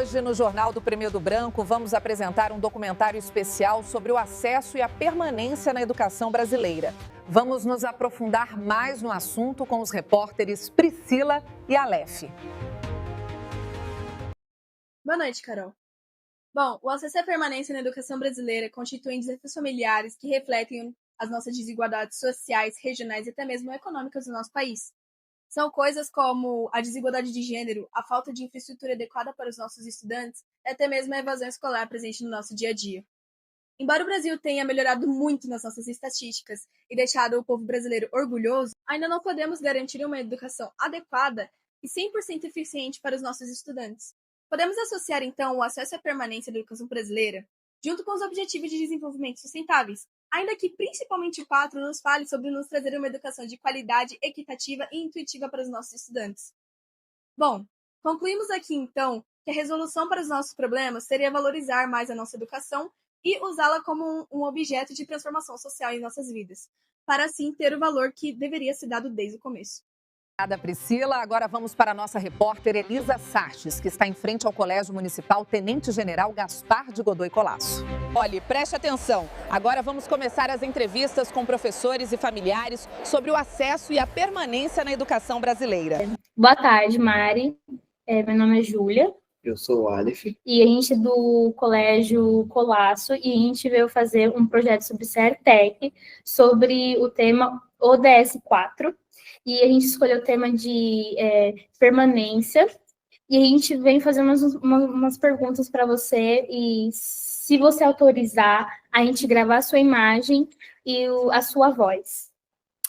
Hoje, no Jornal do Prêmio do Branco, vamos apresentar um documentário especial sobre o acesso e a permanência na educação brasileira. Vamos nos aprofundar mais no assunto com os repórteres Priscila e Aleph. Boa noite, Carol. Bom, o acesso e a permanência na educação brasileira constituem desafios familiares que refletem as nossas desigualdades sociais, regionais e até mesmo econômicas do nosso país. São coisas como a desigualdade de gênero, a falta de infraestrutura adequada para os nossos estudantes e até mesmo a evasão escolar presente no nosso dia a dia. Embora o Brasil tenha melhorado muito nas nossas estatísticas e deixado o povo brasileiro orgulhoso, ainda não podemos garantir uma educação adequada e 100% eficiente para os nossos estudantes. Podemos associar, então, o acesso à permanência da educação brasileira junto com os Objetivos de Desenvolvimento Sustentáveis, ainda que principalmente o 4 nos fale sobre nos trazer uma educação de qualidade, equitativa e intuitiva para os nossos estudantes. Bom, concluímos aqui, então, que a resolução para os nossos problemas seria valorizar mais a nossa educação e usá-la como um objeto de transformação social em nossas vidas, para assim ter o valor que deveria ser dado desde o começo. Obrigada, Priscila. Agora vamos para a nossa repórter Elisa Sartes, que está em frente ao Colégio Municipal Tenente General Gaspar de Godoy Colasso. Olhe, preste atenção. Agora vamos começar as entrevistas com professores e familiares sobre o acesso e a permanência na educação brasileira. Boa tarde, Mari. Meu nome é Júlia. Eu sou o Aleph. E a gente é do Colégio Colasso e a gente veio fazer um projeto sobre CERTEC, sobre o tema ODS 4. E a gente escolheu o tema de permanência. E a gente vem fazer umas perguntas para você. E se você autorizar, a gente gravar a sua imagem e a sua voz.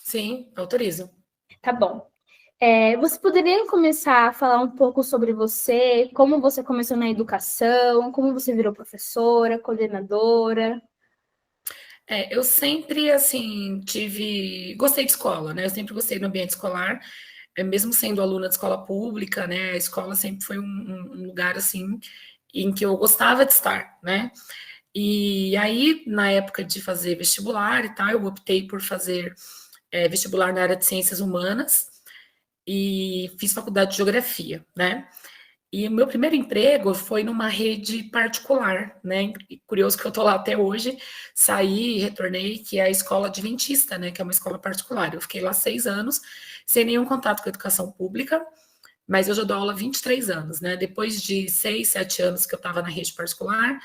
Sim, autorizo. Tá bom. Você poderia começar a falar um pouco sobre você, como você começou na educação, como você virou professora, coordenadora? Eu sempre, assim, gostei de escola, né? Eu sempre gostei do ambiente escolar, mesmo sendo aluna de escola pública, né? A escola sempre foi um lugar, assim, em que eu gostava de estar, né? E aí, na época de fazer vestibular e tal, eu optei por fazer vestibular na área de ciências humanas e fiz faculdade de geografia, né? E o meu primeiro emprego foi numa rede particular, né? E curioso que eu tô lá até hoje, saí e retornei, que é a escola adventista, né? Que é uma escola particular. Eu fiquei lá 6 anos, sem nenhum contato com a educação pública, mas eu já dou aula há 23 anos, né? Depois de 6, 7 anos que eu estava na rede particular,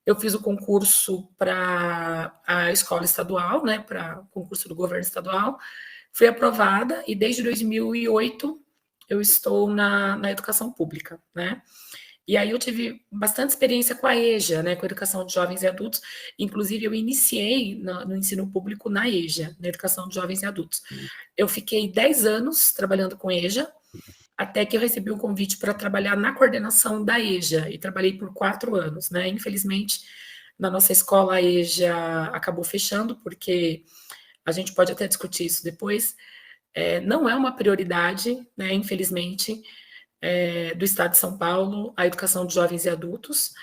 eu fiz o concurso para a escola estadual, né? Para o concurso do governo estadual. Fui aprovada e desde 2008 eu estou na educação pública, né? E aí eu tive bastante experiência com a EJA, né, com a educação de jovens e adultos. Inclusive, eu iniciei no ensino público na EJA, na educação de jovens e adultos. Eu fiquei 10 anos trabalhando com EJA, até que eu recebi o convite para trabalhar na coordenação da EJA, e trabalhei por 4 anos, né? Infelizmente, na nossa escola, a EJA acabou fechando, porque a gente pode até discutir isso depois, não é uma prioridade, né, infelizmente, do Estado de São Paulo, a educação de jovens e adultos,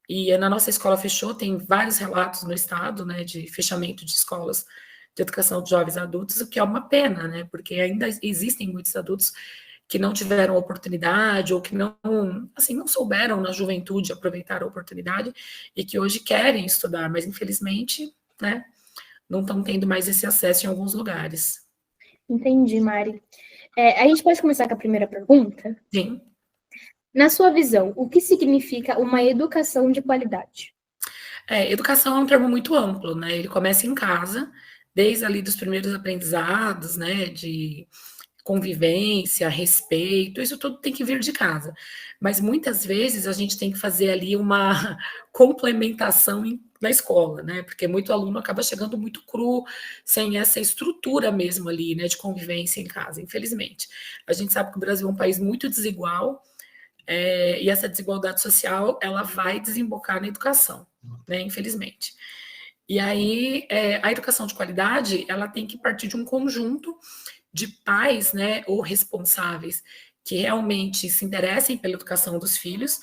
e na nossa escola fechou, tem vários relatos no Estado, né, de fechamento de escolas de educação de jovens e adultos, o que é uma pena, né, porque ainda existem muitos adultos que não tiveram oportunidade, ou que não, assim, não souberam na juventude aproveitar a oportunidade, e que hoje querem estudar, mas infelizmente, né, não estão tendo mais esse acesso em alguns lugares. Entendi, Mari. A gente pode começar com a primeira pergunta? Sim. Na sua visão, o que significa uma educação de qualidade? Educação é um termo muito amplo, né? Ele começa em casa, desde ali dos primeiros aprendizados, né? De convivência, respeito, isso tudo tem que vir de casa. Mas muitas vezes a gente tem que fazer ali uma complementação na escola, né? Porque muito aluno acaba chegando muito cru, sem essa estrutura mesmo ali, né? De convivência em casa, infelizmente. A gente sabe que o Brasil é um país muito desigual, e essa desigualdade social, ela vai desembocar na educação, né? Infelizmente. E aí, a educação de qualidade, ela tem que partir de um conjunto de pais, né, ou responsáveis que realmente se interessem pela educação dos filhos,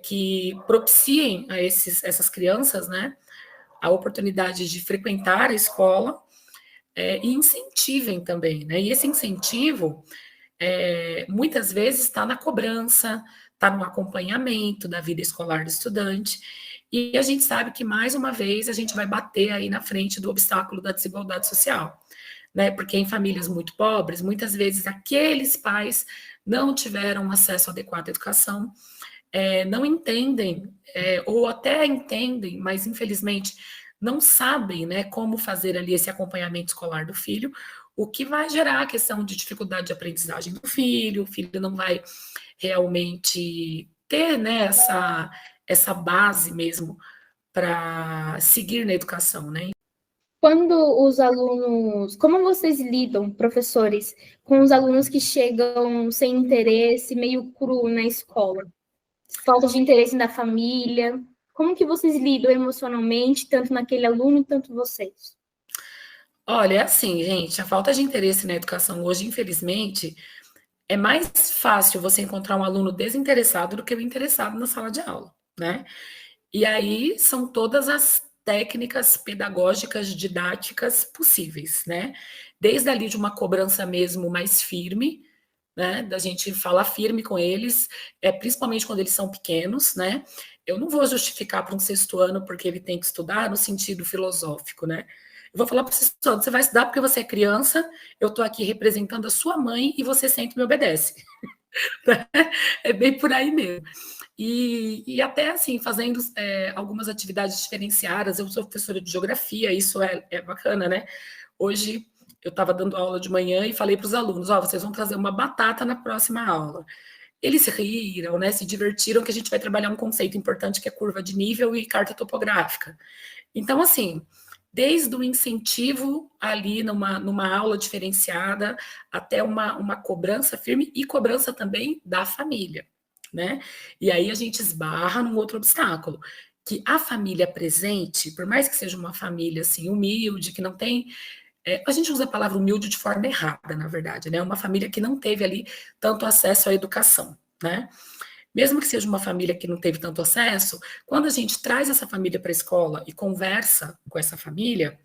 que propiciem a essas crianças, né, a oportunidade de frequentar a escola, e incentivem também, né? E esse incentivo, muitas vezes está na cobrança, está no acompanhamento da vida escolar do estudante, e a gente sabe que, mais uma vez, a gente vai bater aí na frente do obstáculo da desigualdade social, né? Porque em famílias muito pobres, muitas vezes aqueles pais não tiveram acesso adequado à educação, não entendem, ou até entendem, mas infelizmente não sabem, né, como fazer ali esse acompanhamento escolar do filho, o que vai gerar a questão de dificuldade de aprendizagem do filho, o filho não vai realmente ter, né, essa base mesmo para seguir na educação, né? Quando os alunos, como vocês lidam, professores, com os alunos que chegam sem interesse, meio cru na escola? Falta de interesse da família, como que vocês lidam emocionalmente, tanto naquele aluno, tanto vocês? Olha, é assim, gente, a falta de interesse na educação hoje, infelizmente, é mais fácil você encontrar um aluno desinteressado do que o interessado na sala de aula, né? E aí são todas as técnicas pedagógicas, didáticas possíveis, né? Desde ali de uma cobrança mesmo mais firme, né? Da gente falar firme com eles, principalmente quando eles são pequenos, né? Eu não vou justificar para um sexto ano porque ele tem que estudar no sentido filosófico, né? Eu vou falar para você, você vai estudar porque você é criança, eu estou aqui representando a sua mãe e você sempre me obedece. É bem por aí mesmo. E até assim, fazendo algumas atividades diferenciadas, eu sou professora de geografia, isso é bacana, né? Hoje eu estava dando aula de manhã e falei para os alunos, vocês vão trazer uma batata na próxima aula. Eles riram, né? Se divertiram, que a gente vai trabalhar um conceito importante que é curva de nível e carta topográfica. Então, assim, desde o incentivo ali numa aula diferenciada até uma cobrança firme e cobrança também da família, né? E aí a gente esbarra num outro obstáculo, que a família presente, por mais que seja uma família assim humilde, que não tem, a gente usa a palavra humilde de forma errada, na verdade, né? Uma família que não teve ali tanto acesso à educação, né? Mesmo que seja uma família que não teve tanto acesso, quando a gente traz essa família para a escola e conversa com essa família,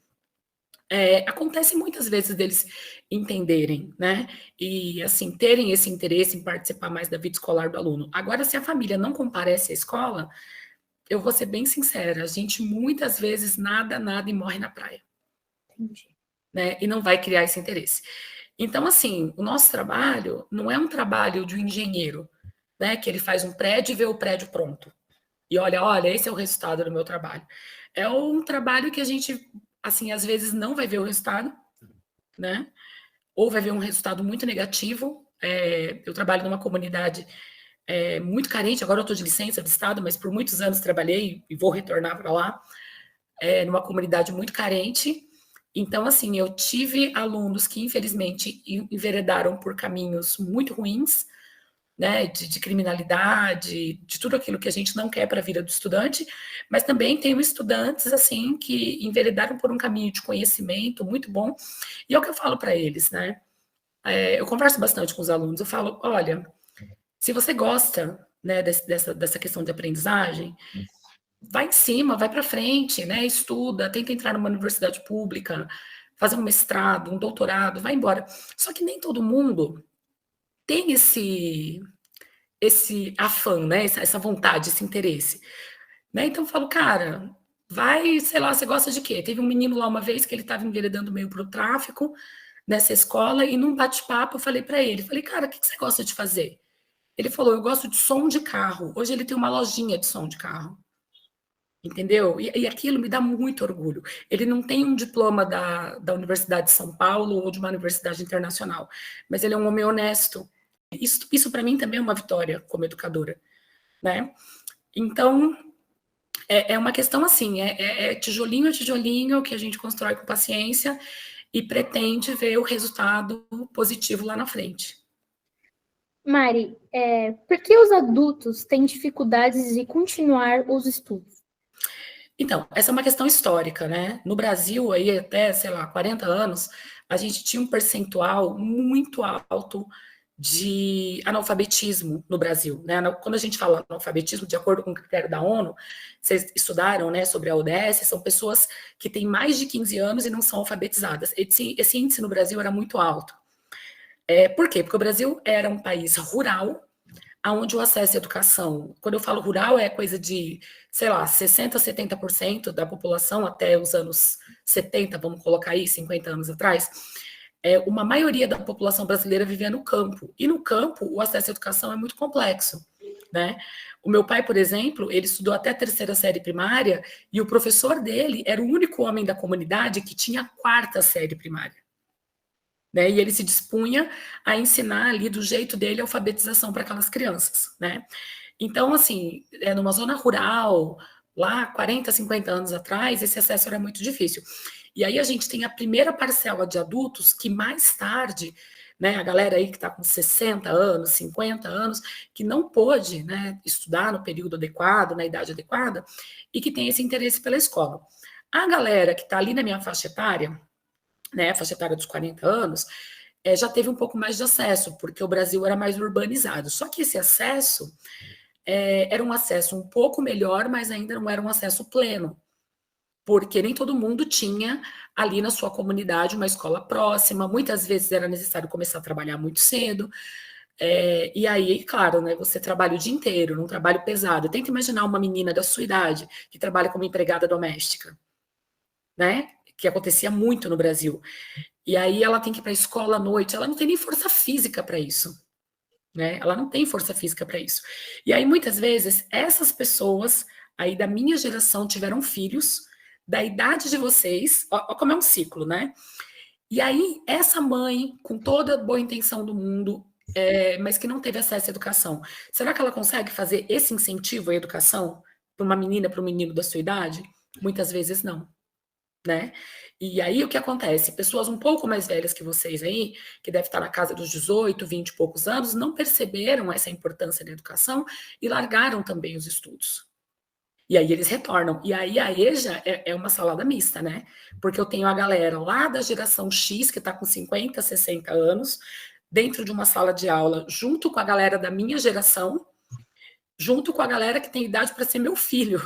acontece muitas vezes deles entenderem, né? E, assim, terem esse interesse em participar mais da vida escolar do aluno. Agora, se a família não comparece à escola, eu vou ser bem sincera, a gente muitas vezes nada e morre na praia. Entendi. Né? E não vai criar esse interesse. Então, assim, o nosso trabalho não é um trabalho de um engenheiro, né? Que ele faz um prédio e vê o prédio pronto. E olha, esse é o resultado do meu trabalho. É um trabalho que a gente, assim, às vezes não vai ver o resultado, né? Ou vai ver um resultado muito negativo. Eu trabalho numa comunidade muito carente, agora eu estou de licença do Estado, mas por muitos anos trabalhei e vou retornar para lá, numa comunidade muito carente. Então, assim, eu tive alunos que, infelizmente, enveredaram por caminhos muito ruins, né, de criminalidade, de tudo aquilo que a gente não quer para a vida do estudante, mas também tenho estudantes, assim, que enveredaram por um caminho de conhecimento muito bom, e é o que eu falo para eles, né, eu converso bastante com os alunos, eu falo, olha, se você gosta, né, dessa questão de aprendizagem, vai em cima, vai para frente, né, estuda, tenta entrar numa universidade pública, fazer um mestrado, um doutorado, vai embora. Só que nem todo mundo tem esse afã, né? Essa vontade, esse interesse. Né? Então eu falo, cara, vai, sei lá, você gosta de quê? Teve um menino lá uma vez que ele estava enveredando meio para o tráfico nessa escola, e num bate-papo eu falei para ele, falei, cara, o que você gosta de fazer? Ele falou, eu gosto de som de carro. Hoje ele tem uma lojinha de som de carro. Entendeu? E aquilo me dá muito orgulho. Ele não tem um diploma da Universidade de São Paulo ou de uma universidade internacional, mas ele é um homem honesto. Isso para mim também é uma vitória como educadora, né? Então, é uma questão assim, tijolinho a tijolinho que a gente constrói com paciência e pretende ver o resultado positivo lá na frente. Mari, por que os adultos têm dificuldades de continuar os estudos? Então, essa é uma questão histórica, né? No Brasil, aí até, sei lá, 40 anos, a gente tinha um percentual muito alto de analfabetismo no Brasil, né? Quando a gente fala analfabetismo, de acordo com o critério da ONU, vocês estudaram, né, sobre a ODS, são pessoas que têm mais de 15 anos e não são alfabetizadas. Esse índice no Brasil era muito alto. Por quê? Porque o Brasil era um país rural, onde o acesso à educação, quando eu falo rural, é coisa de, sei lá, 60%, 70% da população até os anos 70, vamos colocar aí, 50 anos atrás, uma maioria da população brasileira vivia no campo. E no campo, o acesso à educação é muito complexo, né? O meu pai, por exemplo, ele estudou até a 3ª série primária e o professor dele era o único homem da comunidade que tinha a 4ª série primária. Né? E ele se dispunha a ensinar ali do jeito dele a alfabetização para aquelas crianças, né? Então, assim, numa zona rural, lá 40, 50 anos atrás, esse acesso era muito difícil. E aí a gente tem a primeira parcela de adultos que mais tarde, né, a galera aí que está com 60 anos, 50 anos, que não pôde, né, estudar no período adequado, na idade adequada, e que tem esse interesse pela escola. A galera que está ali na minha faixa etária, né, faixa etária dos 40 anos, já teve um pouco mais de acesso, porque o Brasil era mais urbanizado. Só que esse acesso era um acesso um pouco melhor, mas ainda não era um acesso pleno, porque nem todo mundo tinha ali na sua comunidade uma escola próxima, muitas vezes era necessário começar a trabalhar muito cedo, e aí, claro, né, você trabalha o dia inteiro, num trabalho pesado. Tenta imaginar uma menina da sua idade que trabalha como empregada doméstica, né? Que acontecia muito no Brasil. E aí ela tem que ir para a escola à noite, ela não tem nem força física para isso, né? Ela não tem força física para isso. E aí, muitas vezes, essas pessoas aí da minha geração tiveram filhos da idade de vocês, ó como é um ciclo, né? E aí, essa mãe, com toda a boa intenção do mundo, mas que não teve acesso à educação, será que ela consegue fazer esse incentivo à educação para uma menina, para um menino da sua idade? Muitas vezes não, né? E aí o que acontece? Pessoas um pouco mais velhas que vocês aí, que deve estar na casa dos 18, 20 e poucos anos, não perceberam essa importância da educação e largaram também os estudos. E aí eles retornam. E aí a EJA é uma salada mista, né? Porque eu tenho a galera lá da geração X, que está com 50, 60 anos, dentro de uma sala de aula, junto com a galera da minha geração, junto com a galera que tem idade para ser meu filho.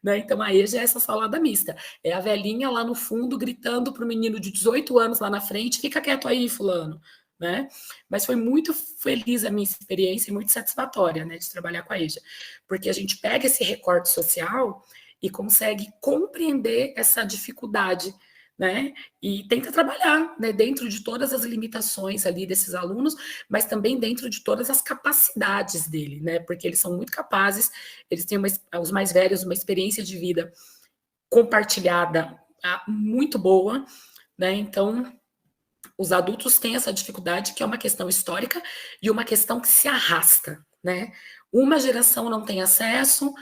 Né? Então, a EJA é essa salada mista. É a velhinha lá no fundo gritando para o menino de 18 anos lá na frente, fica quieto aí, fulano. Né? Mas foi muito feliz a minha experiência e muito satisfatória, né, de trabalhar com a EJA, porque a gente pega esse recorte social e consegue compreender essa dificuldade, né, e tenta trabalhar, né, dentro de todas as limitações ali desses alunos, mas também dentro de todas as capacidades dele, né, porque eles são muito capazes, eles têm os mais velhos uma experiência de vida compartilhada muito boa, né, então os adultos têm essa dificuldade, que é uma questão histórica e uma questão que se arrasta, né? Uma geração não tem acesso,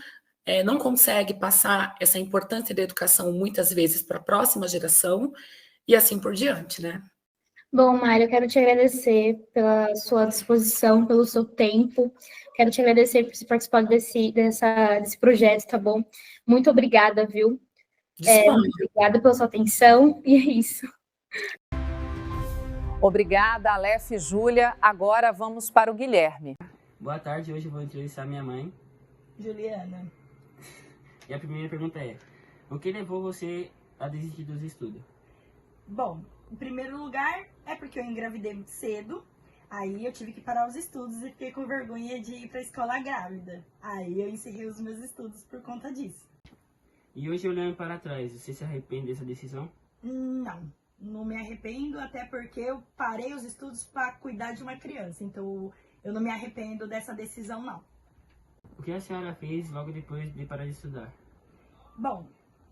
não consegue passar essa importância da educação muitas vezes para a próxima geração e assim por diante, né? Bom, Mário, eu quero te agradecer pela sua disposição, pelo seu tempo. Quero te agradecer por você participar desse projeto, tá bom? Muito obrigada, viu? Obrigada pela sua atenção e é isso. Obrigada, Aleph e Júlia. Agora vamos para o Guilherme. Boa tarde, hoje eu vou entrevistar minha mãe, Juliana. E a primeira pergunta é: o que levou você a desistir dos estudos? Bom, em primeiro lugar é porque eu engravidei muito cedo, aí eu tive que parar os estudos e fiquei com vergonha de ir para a escola grávida. Aí eu encerrei os meus estudos por conta disso. E hoje, olhando para trás, você se arrepende dessa decisão? Não me arrependo, até porque eu parei os estudos para cuidar de uma criança, então eu não me arrependo dessa decisão, não. O que a senhora fez logo depois de parar de estudar? Bom,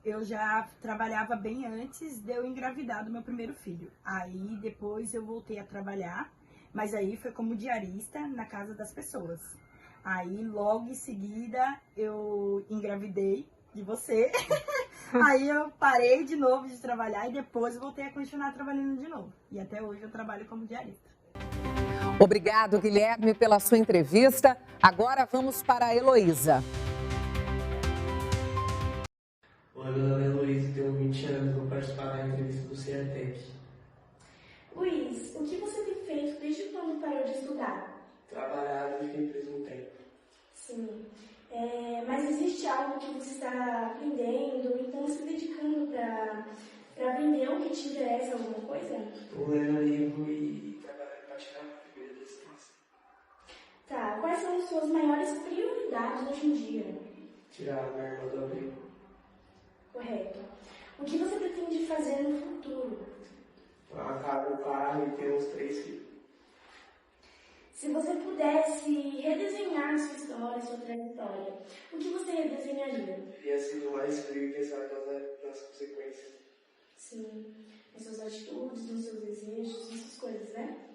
eu já trabalhava bem antes de eu engravidar do meu primeiro filho. Aí depois eu voltei a trabalhar, mas aí foi como diarista na casa das pessoas. Aí logo em seguida eu engravidei de você. Aí eu parei de novo de trabalhar e depois voltei a continuar trabalhando de novo. E até hoje eu trabalho como diarista. Obrigado, Guilherme, pela sua entrevista. Agora vamos para a Heloísa. Oi, meu nome é Luiz, tenho 20 anos, vou participar da entrevista do CERTEC. Luiz, o que você tem feito desde quando parou de estudar? Trabalhado e fiquei preso um tempo. Sim, mas existe algo que você está aprendendo, então se dedicando para aprender o que te interessa, alguma coisa? Estou lendo livro e trabalhando para tirar uma primeira distância. Tá, quais são as suas maiores prioridades hoje em dia? Tirar a minha irmã do abrigo. Correto. O que você pretende fazer no futuro? A casa, o carro e ter uns 3 filhos. Se você pudesse redesenhar sua história, sua trajetória, o que você redesenharia? Teria sido mais frio e pensar nas consequências. Sim, nas suas atitudes, nos seus desejos, nessas coisas, né?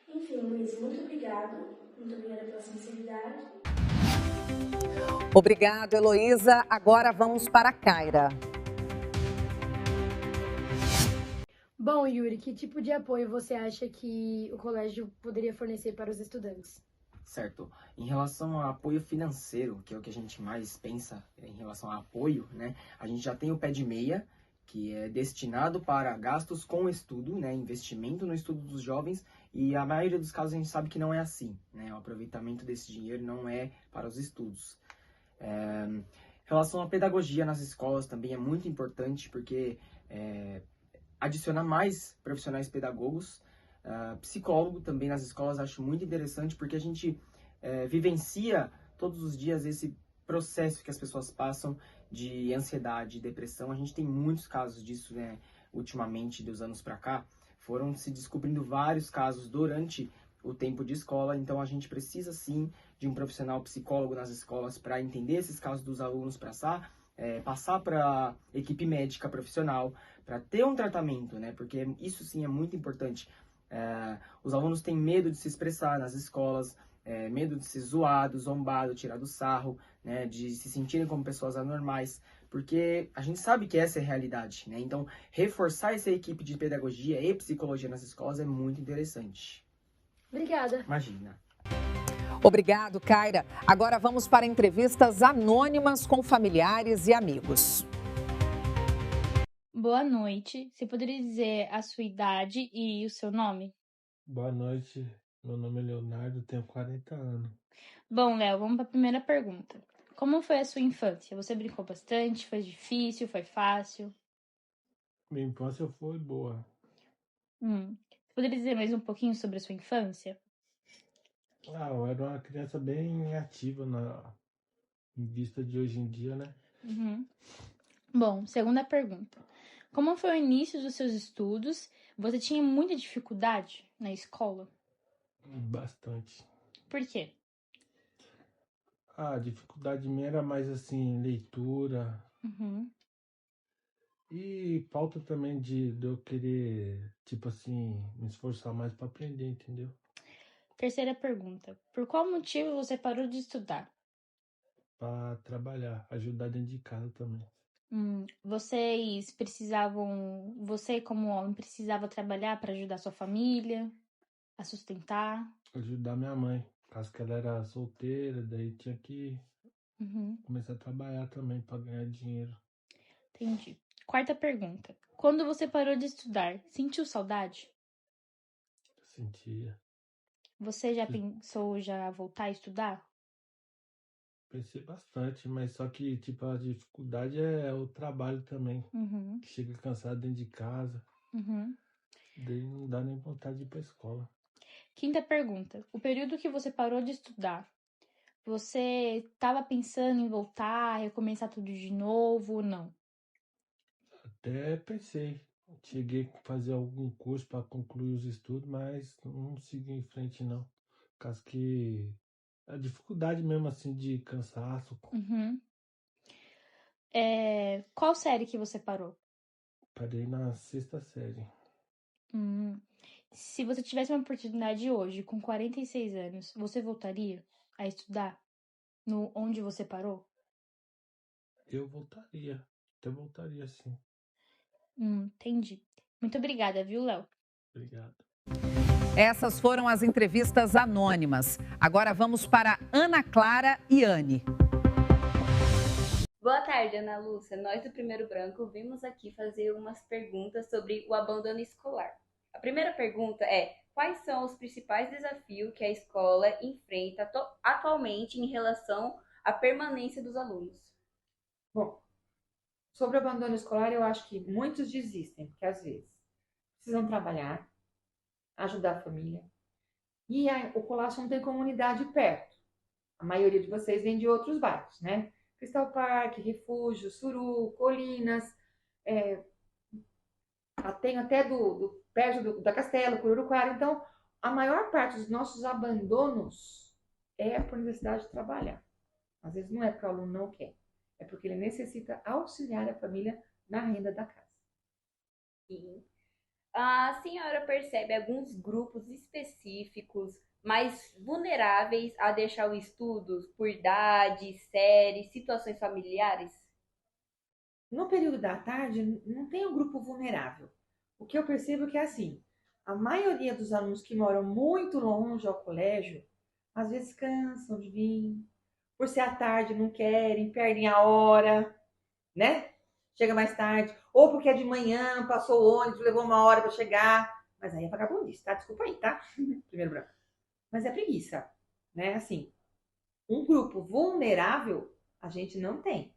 Enfim, Luiz, muito obrigado. Muito obrigada pela sinceridade. Obrigado, Heloísa. Agora vamos para a Kaira. Bom, Yuri, que tipo de apoio você acha que o colégio poderia fornecer para os estudantes? Certo. Em relação ao apoio financeiro, que é o que a gente mais pensa em relação a apoio, né? A gente já tem o pé de meia, que é destinado para gastos com estudo, né? Investimento no estudo dos jovens, e a maioria dos casos a gente sabe que não é assim, né? O aproveitamento desse dinheiro não é para os estudos. Em relação à pedagogia nas escolas também é muito importante, porque adiciona mais profissionais pedagogos. Psicólogo também nas escolas acho muito interessante, porque a gente vivencia todos os dias esse processo que as pessoas passam de ansiedade, depressão. A gente tem muitos casos disso, né, ultimamente, dos anos para cá. Foram se descobrindo vários casos durante o tempo de escola, então a gente precisa sim de um profissional psicólogo nas escolas para entender esses casos dos alunos, passar para a equipe médica profissional, para ter um tratamento, né? Porque isso sim é muito importante. Os alunos têm medo de se expressar nas escolas, medo de ser zoado, zombado, tirado sarro, né? De se sentirem como pessoas anormais, porque a gente sabe que essa é a realidade, né? Então, reforçar essa equipe de pedagogia e psicologia nas escolas é muito interessante. Obrigada. Imagina. Obrigado, Kaira. Agora vamos para entrevistas anônimas com familiares e amigos. Boa noite. Você poderia dizer a sua idade e o seu nome? Boa noite, meu nome é Leonardo, tenho 40 anos. Bom, Léo, vamos para a primeira pergunta. Como foi a sua infância? Você brincou bastante? Foi difícil? Foi fácil? Minha infância foi boa. Você poderia dizer mais um pouquinho sobre a sua infância? Eu era uma criança bem ativa em vista de hoje em dia, né? Bom, segunda pergunta. Como foi o início dos seus estudos? Você tinha muita dificuldade na escola? Bastante. Por quê? A dificuldade minha era mais assim, leitura. E falta também de eu querer, tipo assim, me esforçar mais para aprender, entendeu? Terceira pergunta. Por qual motivo você parou de estudar? Para trabalhar, ajudar dentro de casa também. Você como homem precisava trabalhar para ajudar sua família, a sustentar? Ajudar minha mãe, caso que ela era solteira, daí tinha que começar a trabalhar também para ganhar dinheiro. Entendi. Quarta pergunta. Quando você parou de estudar, sentiu saudade? Sentia. Você já pensou já voltar a estudar? Pensei bastante, mas só que, tipo, a dificuldade é o trabalho também. Que chega cansado dentro de casa. Daí não dá nem vontade de ir pra escola. Quinta pergunta. O período que você parou de estudar, você estava pensando em voltar, recomeçar tudo de novo ou não? Até pensei. Cheguei a fazer algum curso para concluir os estudos, mas não segui em frente, não. Por causa que a dificuldade mesmo, assim, de cansaço. Qual série que você parou? Parei na 6ª série. Se você tivesse uma oportunidade hoje, com 46 anos, você voltaria a estudar onde você parou? Eu voltaria. Até voltaria, sim. Entendi. Muito obrigada, viu, Léo? Obrigado. Essas foram as entrevistas anônimas. Agora vamos para Ana Clara e Anne. Boa tarde, Ana Lúcia. Nós do Primeiro Branco vimos aqui fazer umas perguntas sobre o abandono escolar. A primeira pergunta é: quais são os principais desafios que a escola enfrenta atualmente em relação à permanência dos alunos? Bom, sobre o abandono escolar, eu acho que muitos desistem, porque às vezes precisam trabalhar, ajudar a família, e o Colasso não tem comunidade perto. A maioria de vocês vem de outros bairros, né? Cristal Parque, Refúgio, Suru, Colinas, tem até perto da Castelo, Cururuquara. Então, a maior parte dos nossos abandonos é por necessidade de trabalhar. Às vezes não é porque o aluno não quer, é porque ele necessita auxiliar a família na renda da casa. Sim. A senhora percebe alguns grupos específicos mais vulneráveis a deixar o estudo por idade, série, situações familiares? No período da tarde, não tem um grupo vulnerável. O que eu percebo é que é assim, a maioria dos alunos que moram muito longe ao colégio, às vezes cansam de vir, por ser à tarde não querem, perdem a hora, né? Chega mais tarde, ou porque é de manhã, passou o ônibus, levou uma hora para chegar, mas aí é vagabundice, tá? Desculpa aí, tá? Primeiro branco. Mas é preguiça, né? Assim, um grupo vulnerável a gente não tem.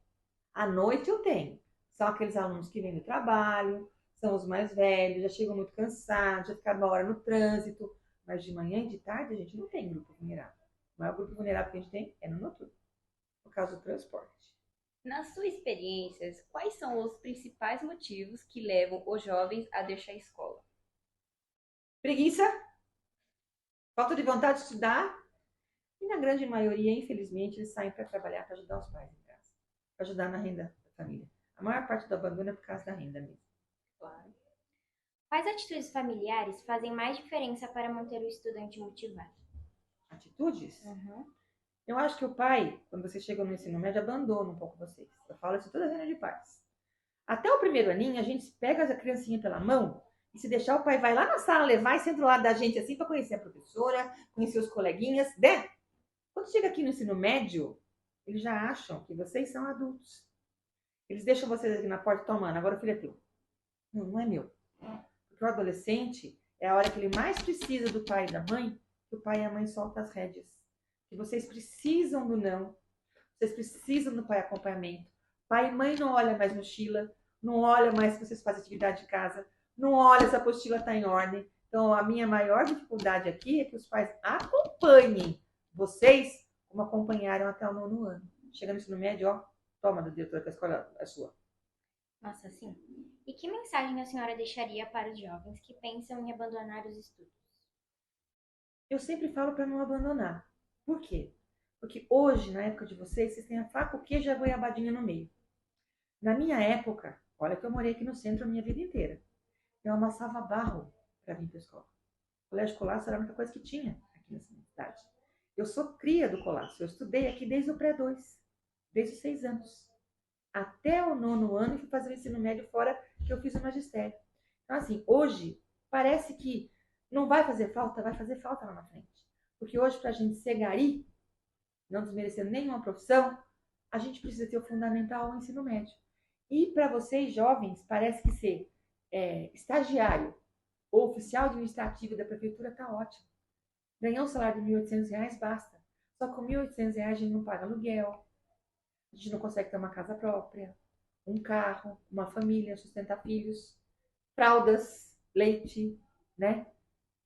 À noite eu tenho. São aqueles alunos que vêm do trabalho, são os mais velhos, já chegam muito cansados, já ficaram uma hora no trânsito. Mas de manhã e de tarde a gente não tem grupo vulnerável. O maior grupo vulnerável que a gente tem é no noturno, por causa do transporte. Nas suas experiências, quais são os principais motivos que levam os jovens a deixar a escola? Preguiça, falta de vontade de estudar e, na grande maioria, infelizmente, eles saem para trabalhar para ajudar os pais em casa, para ajudar na renda da família. A maior parte do abandono é por causa da renda mesmo. Claro. Quais atitudes familiares fazem mais diferença para manter o estudante motivado? Atitudes? Eu acho que o pai, quando você chega no ensino médio, abandona um pouco vocês. Eu falo isso toda reunião de pais. Até o primeiro aninho, a gente pega a criancinha pela mão e se deixar, o pai vai lá na sala levar e senta do lado da gente assim para conhecer a professora, conhecer os coleguinhas, né? Quando chega aqui no ensino médio, eles já acham que vocês são adultos. Eles deixam vocês aqui na porta tomando, agora o filho é teu. Não, não é meu. Porque o adolescente é a hora que ele mais precisa do pai e da mãe, que o pai e a mãe soltam as rédeas. Que vocês precisam do não, vocês precisam do pai acompanhamento. Pai e mãe não olha mais mochila, não olha mais se vocês fazem atividade de casa, não olha se a apostila está em ordem. Então, a minha maior dificuldade aqui é que os pais acompanhem vocês como acompanharam até o 9º ano. Chega no ensino médio, ó, toma, diretora, que a escola é sua. Nossa, sim. E que mensagem a senhora deixaria para os jovens que pensam em abandonar os estudos? Eu sempre falo para não abandonar. Por quê? Porque hoje, na época de vocês têm a faca, o queijo e a goiabadinha no meio. Na minha época, olha que eu morei aqui no centro a minha vida inteira. Eu amassava barro para vir para a escola. O colégio Colasso era a única coisa que tinha aqui nessa cidade. Eu sou cria do Colasso. Eu estudei aqui desde o pré-2, desde os 6 anos. Até o 9º ano e fui fazer o ensino médio fora, que eu fiz o magistério. Então, assim, hoje, parece que não vai fazer falta, vai fazer falta lá na frente. Porque hoje, para a gente ser gari, não desmerecendo nenhuma profissão, a gente precisa ter o fundamental, o ensino médio. E para vocês, jovens, parece que ser estagiário ou oficial administrativo da prefeitura está ótimo. Ganhar um salário de R$1.800 basta. Só que com R$1.800 a gente não paga aluguel, a gente não consegue ter uma casa própria, um carro, uma família, sustentar filhos, fraldas, leite, né?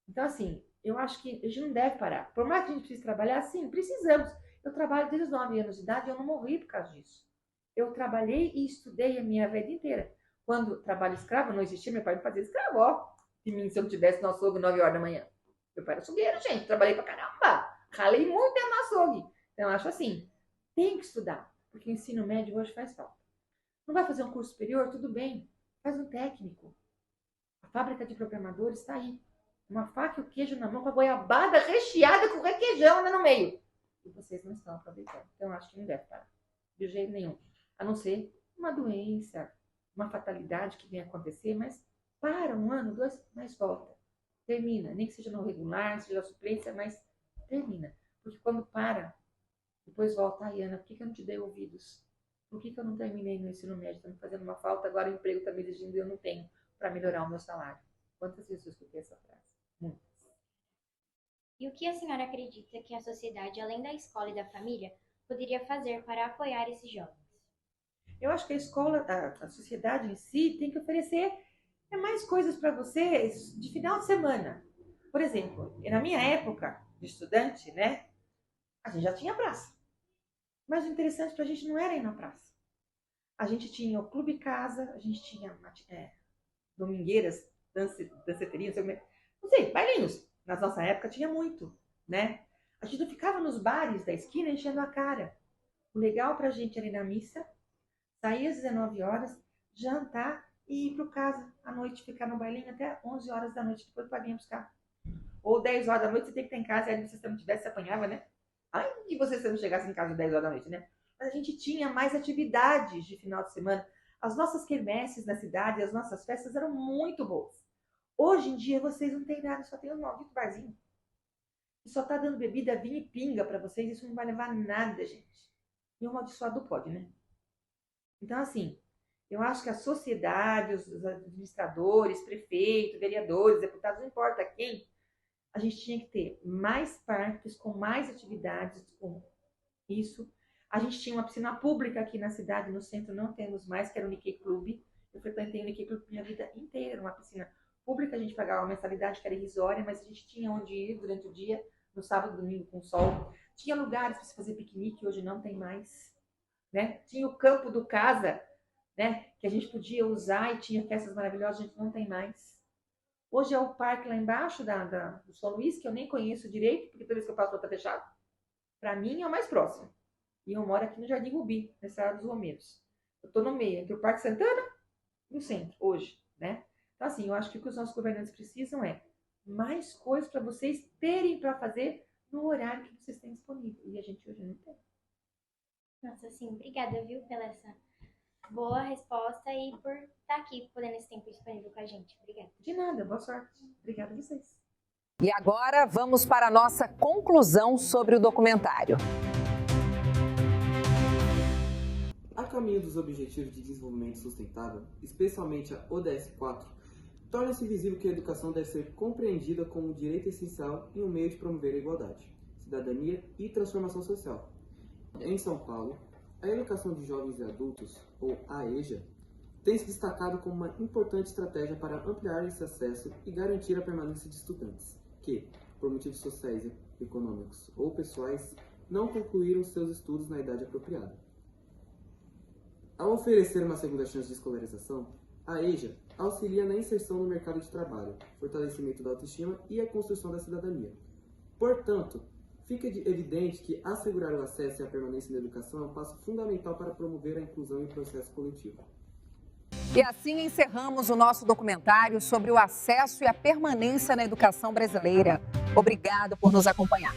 Então, assim, eu acho que a gente não deve parar. Por mais que a gente precise trabalhar, sim, precisamos. Eu trabalho desde os 9 anos de idade e eu não morri por causa disso. Eu trabalhei e estudei a minha vida inteira. Quando trabalho escravo não existia, meu pai me fazia escravo, ó. De mim, se eu não tivesse no açougue 9 horas da manhã. Meu pai era açougueiro, gente. Trabalhei pra caramba. Ralei muito dentro do açougue. Então, eu acho assim, tem que estudar. Porque o ensino médio hoje faz falta. Não vai fazer um curso superior? Tudo bem. Faz um técnico. A fábrica de programadores está aí. Uma faca e o queijo na mão com a goiabada recheada com requeijão no meio. E vocês não estão aproveitando. Então, eu acho que não deve parar. De jeito nenhum. A não ser uma doença, uma fatalidade que venha acontecer, mas para 1 ano, 2, mas volta. Termina. Nem que seja no regular, seja na suplência, mas termina. Porque quando para, depois volta. Ai, Ana, por que eu não te dei ouvidos? Por que eu não terminei no ensino médio? Está me fazendo uma falta, agora o emprego está me exigindo e eu não tenho para melhorar o meu salário. Quantas vezes eu escutei essa frase? Muitas. E o que a senhora acredita que a sociedade, além da escola e da família, poderia fazer para apoiar esses jovens? Eu acho que a escola, a sociedade em si, tem que oferecer mais coisas para vocês de final de semana. Por exemplo, na minha época de estudante, né? A gente já tinha praça. Mas o interessante pra gente não era ir na praça. A gente tinha o Clube Casa, a gente tinha domingueiras, danceterias, não sei, bailinhos. Na nossa época tinha muito, né? A gente não ficava nos bares da esquina enchendo a cara. O legal pra gente era ir na missa, sair às 19 horas, jantar e ir pro casa à noite, ficar no bailinho até 11 horas da noite, depois o pai vinha buscar. Ou 10 horas da noite, você tem que estar em casa, e aí se você não tivesse, você apanhava, né? Ai, que você não chegasse em casa às 10 horas da noite, né? Mas a gente tinha mais atividades de final de semana. As nossas quermesses na cidade, as nossas festas eram muito boas. Hoje em dia, vocês não têm nada, só tem um maldito barzinho. E só tá dando bebida, vinho e pinga para vocês, isso não vai levar a nada, gente. E o amaldiçoado pode, né? Então, assim, eu acho que a sociedade, os administradores, prefeitos, vereadores, deputados, não importa quem, a gente tinha que ter mais parques com mais atividades com isso. A gente tinha uma piscina pública aqui na cidade, no centro não temos mais, que era o Nikkei Clube. Eu frequentei o Nikkei Clube minha vida inteira, uma piscina pública, a gente pagava uma mensalidade que era irrisória, mas a gente tinha onde ir durante o dia, no sábado e domingo com sol. Tinha lugares para se fazer piquenique, hoje não tem mais, né? Tinha o campo do casa, né? Que a gente podia usar e tinha festas maravilhosas, a gente não tem mais. Hoje é o parque lá embaixo do São Luís, que eu nem conheço direito, porque toda vez que eu passo está fechado. Para mim é o mais próximo. E eu moro aqui no Jardim Rubi, nessa área dos Romeiros. Eu estou no meio, entre o Parque Santana e o centro, hoje, né? Então, assim, eu acho que o que os nossos governantes precisam é mais coisas para vocês terem para fazer no horário que vocês têm disponível. E a gente hoje não tem. Nossa, sim, obrigada, viu, pela essa boa resposta e por estar aqui, podendo esse tempo disponível com a gente. Obrigada. De nada, boa sorte. Obrigada a vocês. E agora vamos para a nossa conclusão sobre o documentário. A caminho dos Objetivos de Desenvolvimento Sustentável, especialmente a ODS 4, torna-se visível que a educação deve ser compreendida como um direito essencial e um meio de promover a igualdade, cidadania e transformação social. Em São Paulo, a educação de jovens e adultos, ou AEJA, tem se destacado como uma importante estratégia para ampliar esse acesso e garantir a permanência de estudantes que, por motivos sociais, econômicos ou pessoais, não concluíram seus estudos na idade apropriada. Ao oferecer uma segunda chance de escolarização, a EJA auxilia na inserção no mercado de trabalho, fortalecimento da autoestima e a construção da cidadania. Portanto, fica evidente que assegurar o acesso e a permanência na educação é um passo fundamental para promover a inclusão e o processo coletivo. E assim encerramos o nosso documentário sobre o acesso e a permanência na educação brasileira. Obrigado por nos acompanhar.